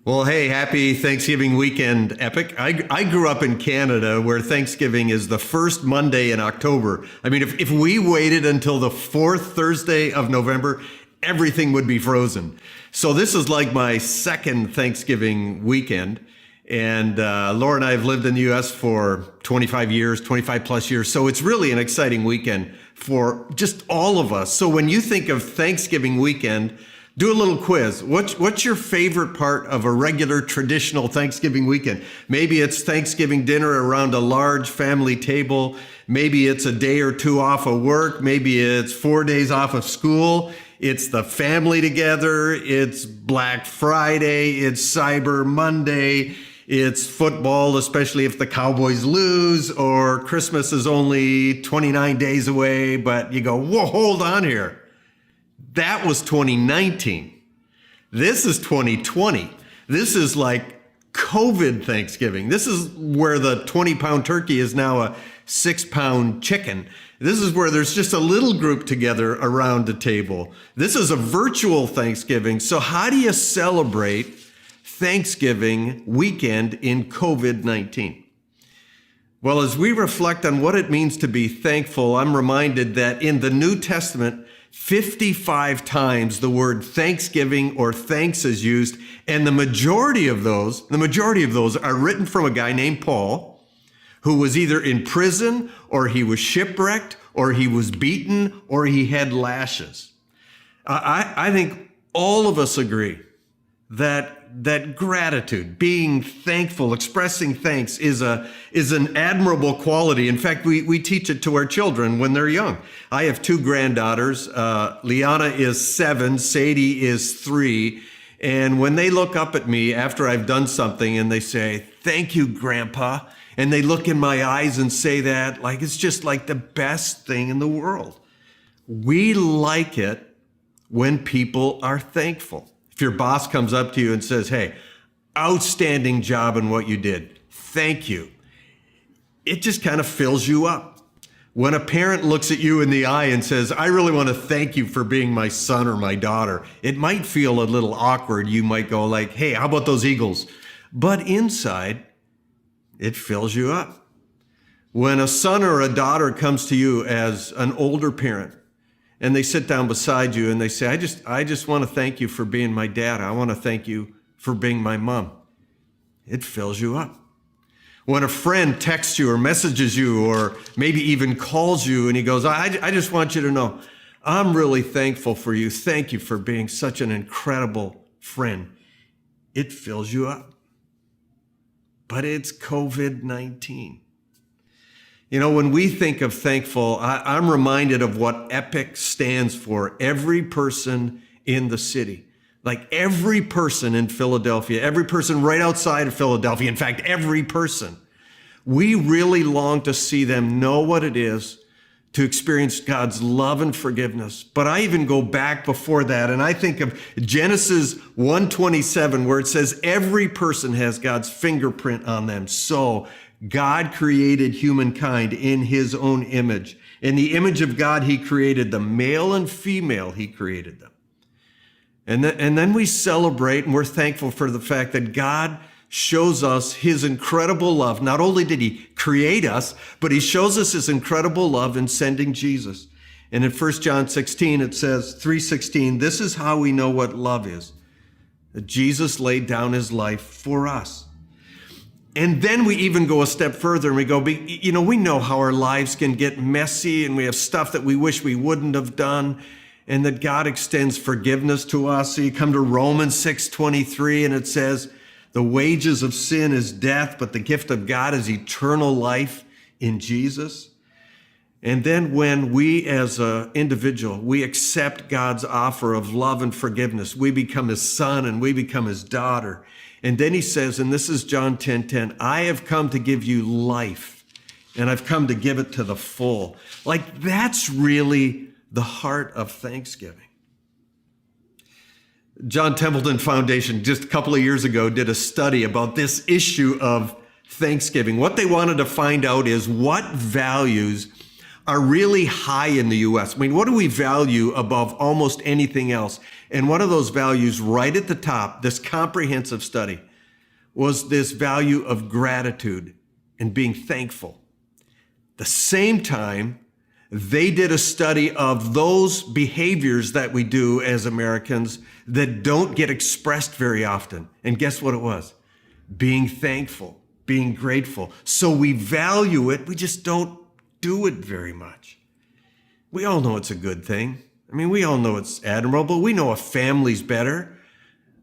Well, hey, happy Thanksgiving weekend, Epic. I grew up in Canada where Thanksgiving is the first Monday in October. I mean, if we waited until the fourth Thursday of November, everything would be frozen. So this is like my second Thanksgiving weekend. And Laura and I have lived in the U.S. for 25 years, 25 plus years. So it's really an exciting weekend for just all of us. So when you think of Thanksgiving weekend, do a little quiz. What's your favorite part of a regular traditional Thanksgiving weekend? Maybe it's Thanksgiving dinner around a large family table. Maybe it's a day or two off of work. Maybe it's 4 days off of school. It's the family together. It's Black Friday. It's Cyber Monday. It's football, especially if the Cowboys lose, or Christmas is only 29 days away, but you go, whoa, hold on here. That was 2019. This is 2020. This is like COVID Thanksgiving. This is where the 20-pound turkey is now a 6-pound chicken. This is where there's just a little group together around the table. This is a virtual Thanksgiving. So how do you celebrate Thanksgiving weekend in COVID-19? Well, as we reflect on what it means to be thankful, I'm reminded that in the New Testament, 55 times the word thanksgiving or thanks is used, and the majority of those are written from a guy named Paul, who was either in prison, or he was shipwrecked, or he was beaten, or he had lashes. I think all of us agree that gratitude, being thankful, expressing thanks is an admirable quality. In fact, we teach it to our children when they're young. I have two granddaughters. Liana is 7, Sadie is 3. And when they look up at me after I've done something and they say, "Thank you, Grandpa," and they look in my eyes and say that, like it's just like the best thing in the world. We like it when people are thankful. If your boss comes up to you and says, "Hey, outstanding job in what you did. Thank you." It just kind of fills you up. When a parent looks at you in the eye and says, "I really want to thank you for being my son or my daughter," it might feel a little awkward. You might go like, "Hey, how about those Eagles?" But inside, it fills you up. When a son or a daughter comes to you as an older parent, and they sit down beside you and they say, I just want to thank you for being my dad. I want to thank you for being my mom. It fills you up. When a friend texts you or messages you or maybe even calls you and he goes, I just want you to know, I'm really thankful for you. Thank you for being such an incredible friend. It fills you up. But it's COVID-19. You know, when we think of thankful, I'm reminded of what EPIC stands for. Every person in the city. Like every person in Philadelphia, every person right outside of Philadelphia, in fact, every person. We really long to see them know what it is to experience God's love and forgiveness. But I even go back before that, and I think of Genesis 1:27, where it says every person has God's fingerprint on them. So God created humankind in his own image. In the image of God, he created them. Male and female, he created them. And then we celebrate and we're thankful for the fact that God shows us his incredible love. Not only did he create us, but he shows us his incredible love in sending Jesus. And in 1 John 16, it says, 3:16, this is how we know what love is. That Jesus laid down his life for us. And then we even go a step further and we go, you know, we know how our lives can get messy and we have stuff that we wish we wouldn't have done, and that God extends forgiveness to us. So you come to Romans 6:23 and it says, the wages of sin is death, but the gift of God is eternal life in Jesus. And then when we as an individual, we accept God's offer of love and forgiveness, we become his son and we become his daughter. And then he says, and this is John 10:10, I have come to give you life, and I've come to give it to the full. Like that's really the heart of Thanksgiving. John Templeton Foundation just a couple of years ago did a study about this issue of Thanksgiving. What they wanted to find out is what values are really high in the U.S. I mean, what do we value above almost anything else? And one of those values right at the top, this comprehensive study, was this value of gratitude and being thankful. The same time, they did a study of those behaviors that we do as Americans that don't get expressed very often. And guess what it was? Being thankful, being grateful. So we value it, we just don't do it very much. We all know it's a good thing. I mean, we all know it's admirable. We know a family's better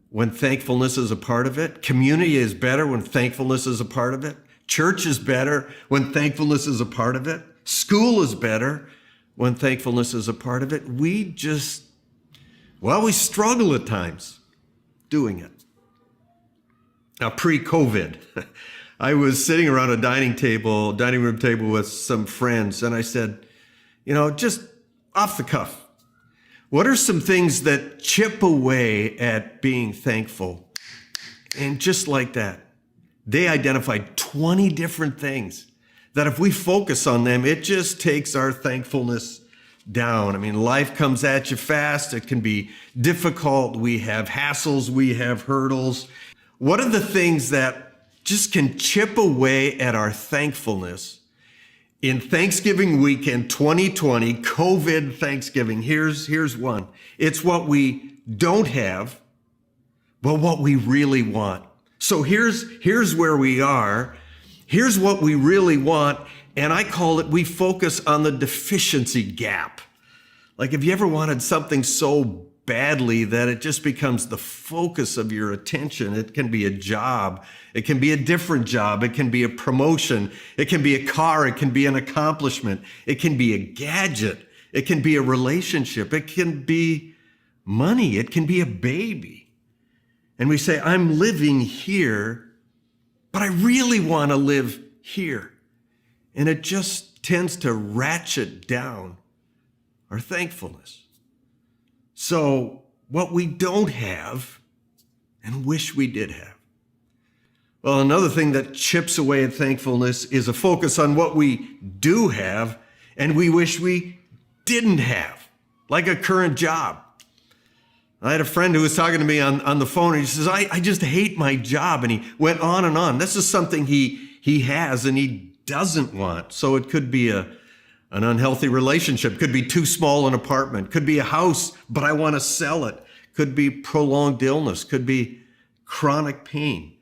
when thankfulness is a part of it. Community is better when thankfulness is a part of it. Church is better when thankfulness is a part of it. School is better when thankfulness is a part of it. We struggle at times doing it. Now, pre-COVID, I was sitting around a dining room table with some friends, and I said, just off the cuff, what are some things that chip away at being thankful? And just like that, they identified 20 different things that if we focus on them, it just takes our thankfulness down. I mean, life comes at you fast. It can be difficult. We have hassles. We have hurdles. What are the things that just can chip away at our thankfulness? In Thanksgiving weekend 2020, COVID Thanksgiving, here's one. It's what we don't have, but what we really want. So here's where we are. Here's what we really want. And I call it, we focus on the deficiency gap. Like, have you ever wanted something so badly that it just becomes the focus of your attention? It can be a job. It can be a different job. It can be a promotion. It can be a car. It can be an accomplishment. It can be a gadget. It can be a relationship. It can be money. It can be a baby. And we say, I'm living here, but I really want to live here. And it just tends to ratchet down our thankfulness. So what we don't have and wish we did have. Well, another thing that chips away at thankfulness is a focus on what we do have and we wish we didn't have, like a current job. I had a friend who was talking to me on the phone, and he says, I just hate my job. And he went on and on. This is something he has and he doesn't want. So it could be an unhealthy relationship, could be too small an apartment, could be a house, but I want to sell it, could be prolonged illness, could be chronic pain,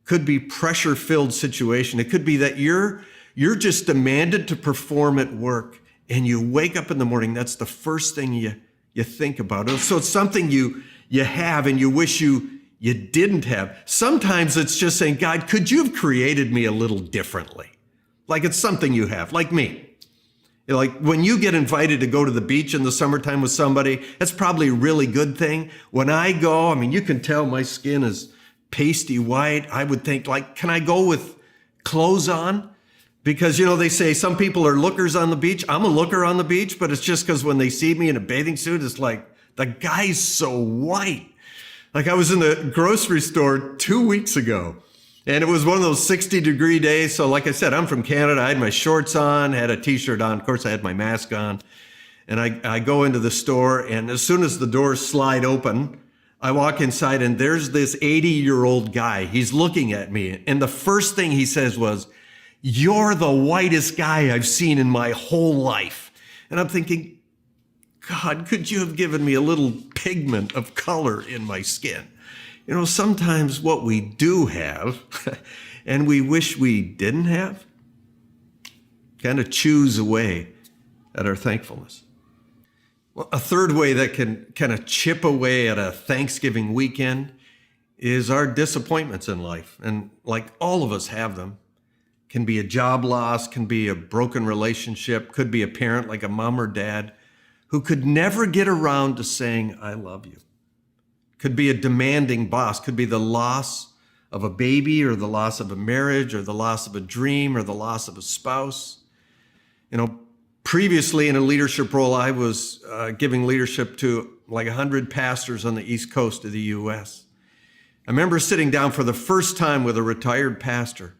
could be pressure-filled situation. It could be that you're just demanded to perform at work, and you wake up in the morning, that's the first thing you think about. So it's something you have and you wish you didn't have. Sometimes it's just saying, God, could you have created me a little differently? Like it's something you have, like me. Like when you get invited to go to the beach in the summertime with somebody, that's probably a really good thing. When I go, I mean, you can tell my skin is pasty white. I would think, like, can I go with clothes on? Because, they say some people are lookers on the beach. I'm a looker on the beach, but it's just because when they see me in a bathing suit, it's like, the guy's so white. Like I was in the grocery store 2 weeks ago, and it was one of those 60-degree days. So like I said, I'm from Canada. I had my shorts on, had a T-shirt on. Of course, I had my mask on. And I go into the store, and as soon as the doors slide open, I walk inside, and there's this 80-year-old guy. He's looking at me, and the first thing he says was, "You're the whitest guy I've seen in my whole life." And I'm thinking, God, could you have given me a little pigment of color in my skin? Sometimes what we do have and we wish we didn't have kind of chews away at our thankfulness. Well, a third way that can kind of chip away at a Thanksgiving weekend is our disappointments in life. And like all of us have them. Can be a job loss, can be a broken relationship, could be a parent like a mom or dad who could never get around to saying, I love you. Could be a demanding boss, could be the loss of a baby or the loss of a marriage or the loss of a dream or the loss of a spouse. Previously in a leadership role, I was giving leadership to like 100 pastors on the East Coast of the U.S. I remember sitting down for the first time with a retired pastor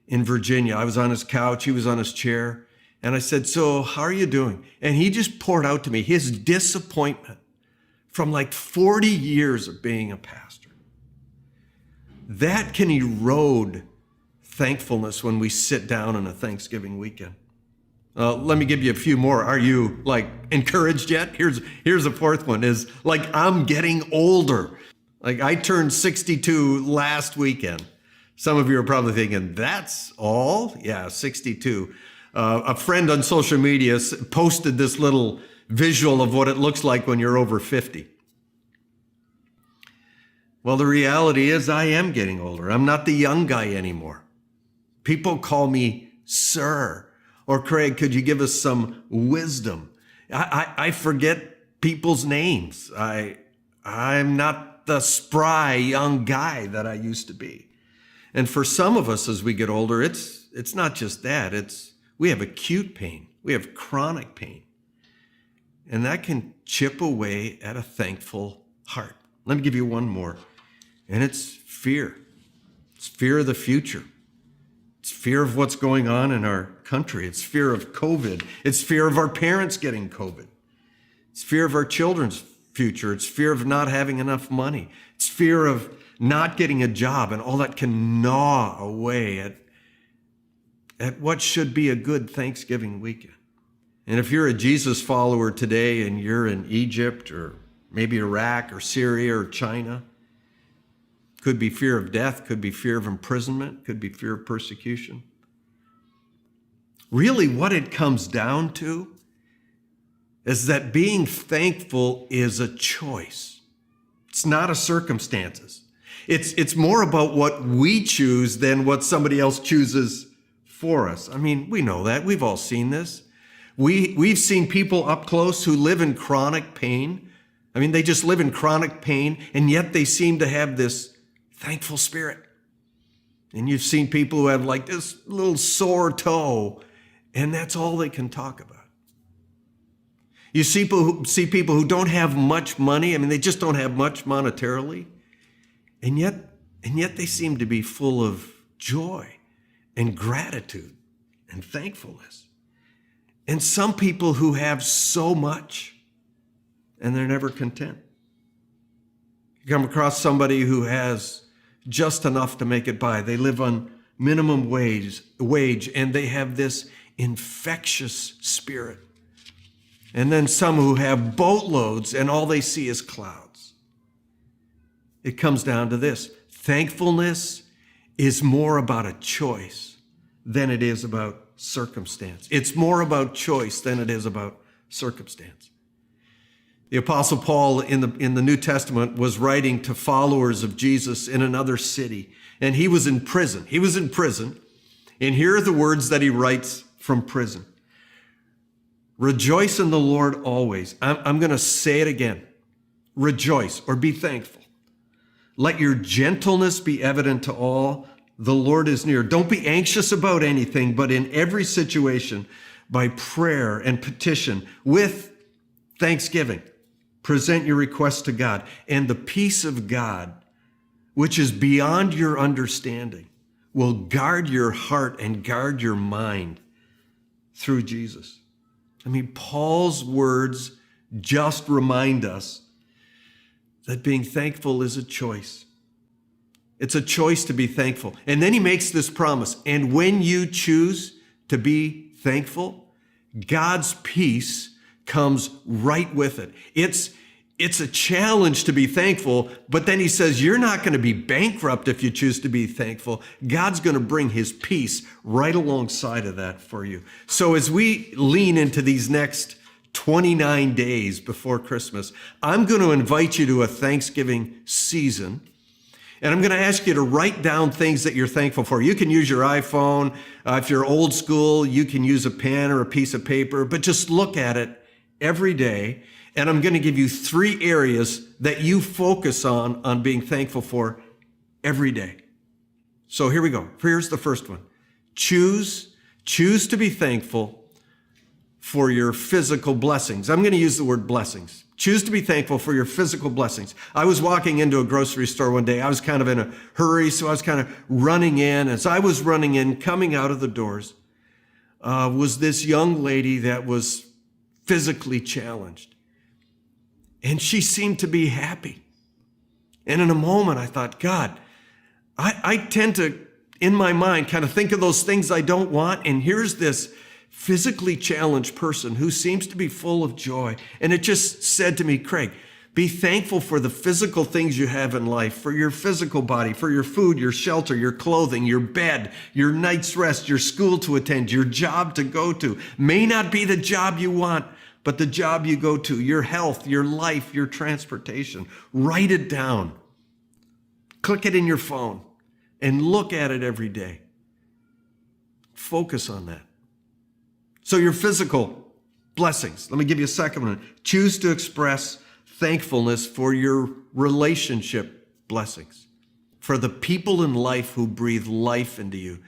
in Virginia. I was on his couch, he was on his chair, And I said, so how are you doing? And he just poured out to me his disappointment from like 40 years of being a pastor. That can erode thankfulness when we sit down on a Thanksgiving weekend. Let me give you a few more. Are you like encouraged yet? Here's a fourth one is like, I'm getting older. Like I turned 62 last weekend. Some of you are probably thinking, that's all? Yeah, 62. A friend on social media posted this little visual of what it looks like when you're over 50. Well, the reality is I am getting older. I'm not the young guy anymore. People call me sir. Or Craig, could you give us some wisdom? I forget people's names. I'm not the spry young guy that I used to be. And for some of us as we get older, it's not just that. We have acute pain. We have chronic pain. And that can chip away at a thankful heart. Let me give you one more. And it's fear. It's fear of the future. It's fear of what's going on in our country. It's fear of COVID. It's fear of our parents getting COVID. It's fear of our children's future. It's fear of not having enough money. It's fear of not getting a job, and all that can gnaw away at what should be a good Thanksgiving weekend. And if you're a Jesus follower today and you're in Egypt or maybe Iraq or Syria or China, could be fear of death, could be fear of imprisonment, could be fear of persecution. Really, what it comes down to is that being thankful is a choice. It's not a circumstances. It's more about what we choose than what somebody else chooses for us. I mean, we know that. We've all seen this. We've seen people up close who live in chronic pain. I mean, they just live in chronic pain, and yet they seem to have this thankful spirit. And you've seen people who have like this little sore toe, and that's all they can talk about. You see people who don't have much money. I mean, they just don't have much monetarily. And yet they seem to be full of joy and gratitude and thankfulness. And some people who have so much and they're never content. You come across somebody who has just enough to make it by. They live on minimum wage, and they have this infectious spirit. And then some who have boatloads and all they see is clouds. It comes down to this. Thankfulness is more about a choice than it is about circumstance. It's more about choice than it is about circumstance. The Apostle Paul in the New Testament was writing to followers of Jesus in another city, and he was in prison. He was in prison, and here are the words that he writes from prison. Rejoice in the Lord always. I'm going to say it again. Rejoice or be thankful. Let your gentleness be evident to all. The Lord is near. Don't be anxious about anything, but in every situation, by prayer and petition, with thanksgiving, present your requests to God. And the peace of God, which is beyond your understanding, will guard your heart and guard your mind through Jesus. I mean, Paul's words just remind us that being thankful is a choice. It's a choice to be thankful. And then he makes this promise. And when you choose to be thankful, God's peace comes right with it. It's a challenge to be thankful, but then he says, you're not going to be bankrupt if you choose to be thankful. God's going to bring his peace right alongside of that for you. So as we lean into these next 29 days before Christmas, I'm going to invite you to a Thanksgiving season, and I'm going to ask you to write down things that you're thankful for. You can use your iPhone. If you're old school, you can use a pen or a piece of paper, but just look at it every day. And I'm going to give you 3 areas that you focus on being thankful for every day. So here we go. Here's the first one. Choose to be thankful for your physical blessings. I'm going to use the word blessings. Choose to be thankful for your physical blessings. I was walking into a grocery store one day. I was kind of in a hurry, so I was kind of running in. As I was running in, coming out of the doors, was this young lady that was physically challenged. And she seemed to be happy. And in a moment, I thought, God, I tend to, in my mind, kind of think of those things I don't want. And here's this physically challenged person who seems to be full of joy. And it just said to me, Craig, be thankful for the physical things you have in life, for your physical body, for your food, your shelter, your clothing, your bed, your night's rest, your school to attend, your job to go to. May not be the job you want, but the job you go to, your health, your life, your transportation. Write it down. Click it in your phone and look at it every day. Focus on that. So your physical blessings. Let me give you a second one. Choose to express thankfulness for your relationship blessings, for the people in life who breathe life into you.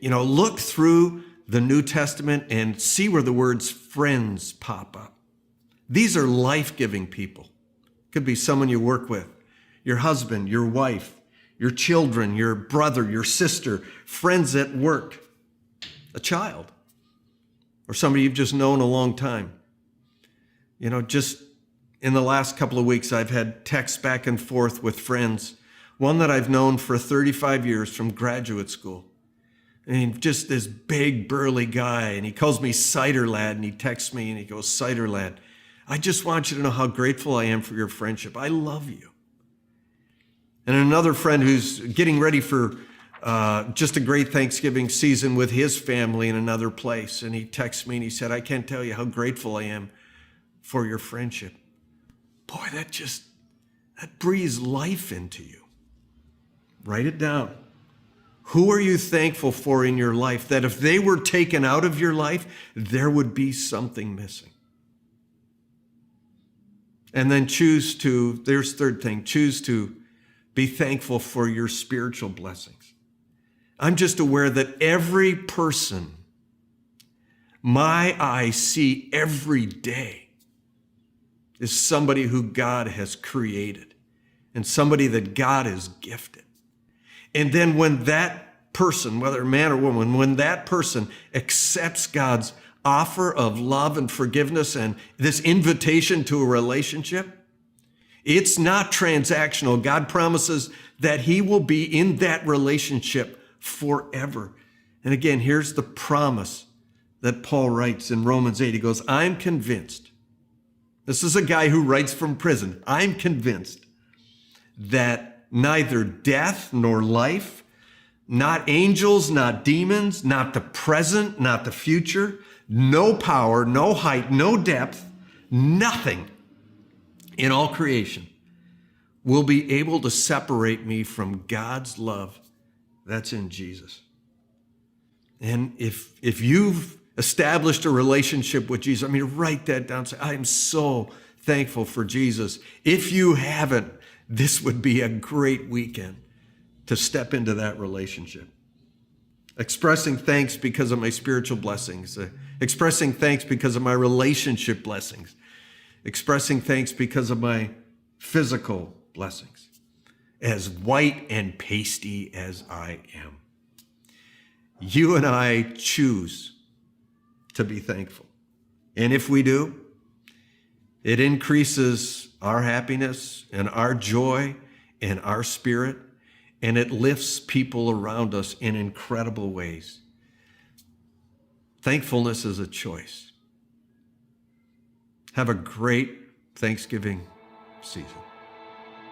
Look through the New Testament and see where the words friends pop up. These are life-giving people. Could be someone you work with, your husband, your wife, your children, your brother, your sister, friends at work, a child, or somebody you've just known a long time. Just in the last couple of weeks, I've had texts back and forth with friends, one that I've known for 35 years from graduate school. And just this big, burly guy, and he calls me Cider Lad, and he texts me, and he goes, Cider Lad, I just want you to know how grateful I am for your friendship. I love you. And another friend who's getting ready for just a great Thanksgiving season with his family in another place, and he texts me, and he said, I can't tell you how grateful I am for your friendship. Boy, that breathes life into you. Write it down. Who are you thankful for in your life that if they were taken out of your life, there would be something missing? And then there's third thing, choose to be thankful for your spiritual blessings. I'm just aware that every person my eyes see every day is somebody who God has created and somebody that God has gifted. And then when that person, whether man or woman, when that person accepts God's offer of love and forgiveness and this invitation to a relationship, it's not transactional. God promises that he will be in that relationship forever. And again, here's the promise that Paul writes in Romans 8. He goes, I'm convinced. This is a guy who writes from prison. I'm convinced that neither death nor life, not angels, not demons, not the present, not the future, no power, no height, no depth, nothing in all creation will be able to separate me from God's love that's in Jesus. And if you've established a relationship with Jesus, write that down. Say, I am so thankful for Jesus. If you haven't, this would be a great weekend to step into that relationship. Expressing thanks because of my spiritual blessings. Expressing thanks because of my relationship blessings. Expressing thanks because of my physical blessings. As white and pasty as I am. You and I choose to be thankful. And if we do, it increases our happiness and our joy and our spirit, and it lifts people around us in incredible ways. Thankfulness is a choice. Have a great Thanksgiving season.